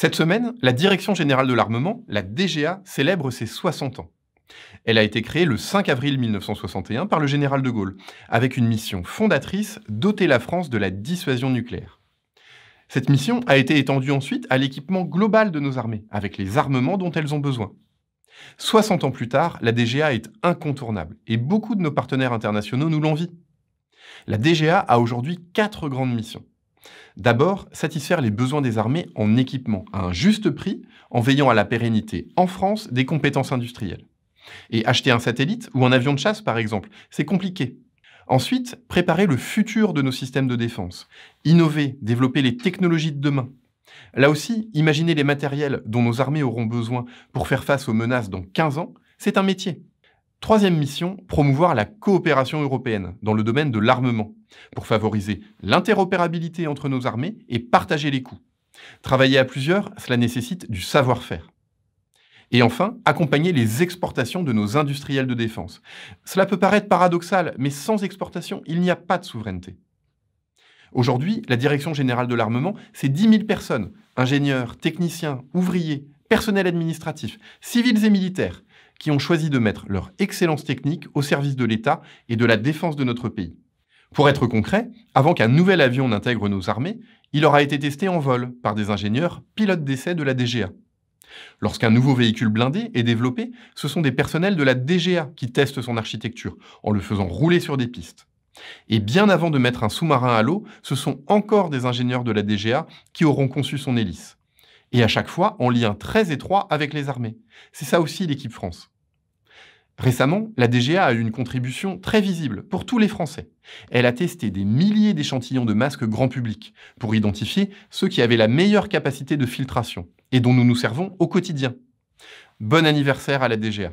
Cette semaine, la Direction générale de l'armement, la DGA, célèbre ses 60 ans. Elle a été créée le 5 avril 1961 par le général de Gaulle, avec une mission fondatrice, doter la France de la dissuasion nucléaire. Cette mission a été étendue ensuite à l'équipement global de nos armées, avec les armements dont elles ont besoin. 60 ans plus tard, la DGA est incontournable, et beaucoup de nos partenaires internationaux nous l'envient. La DGA a aujourd'hui 4 grandes missions. D'abord, satisfaire les besoins des armées en équipement à un juste prix, en veillant à la pérennité en France des compétences industrielles. Et acheter un satellite ou un avion de chasse, par exemple, c'est compliqué. Ensuite, préparer le futur de nos systèmes de défense. Innover, développer les technologies de demain. Là aussi, imaginer les matériels dont nos armées auront besoin pour faire face aux menaces dans 15 ans, c'est un métier. Troisième mission, promouvoir la coopération européenne dans le domaine de l'armement, pour favoriser l'interopérabilité entre nos armées et partager les coûts. Travailler à plusieurs, cela nécessite du savoir-faire. Et enfin, accompagner les exportations de nos industriels de défense. Cela peut paraître paradoxal, mais sans exportation, il n'y a pas de souveraineté. Aujourd'hui, la Direction générale de l'armement, c'est 10 000 personnes, ingénieurs, techniciens, ouvriers, personnel administratif, civils et militaires, qui ont choisi de mettre leur excellence technique au service de l'État et de la défense de notre pays. Pour être concret, avant qu'un nouvel avion n'intègre nos armées, il aura été testé en vol par des ingénieurs pilotes d'essai de la DGA. Lorsqu'un nouveau véhicule blindé est développé, ce sont des personnels de la DGA qui testent son architecture, en le faisant rouler sur des pistes. Et bien avant de mettre un sous-marin à l'eau, ce sont encore des ingénieurs de la DGA qui auront conçu son hélice. Et à chaque fois, en lien très étroit avec les armées. C'est ça aussi l'équipe France. Récemment, la DGA a eu une contribution très visible pour tous les Français. Elle a testé des milliers d'échantillons de masques grand public pour identifier ceux qui avaient la meilleure capacité de filtration et dont nous nous servons au quotidien. Bon anniversaire à la DGA.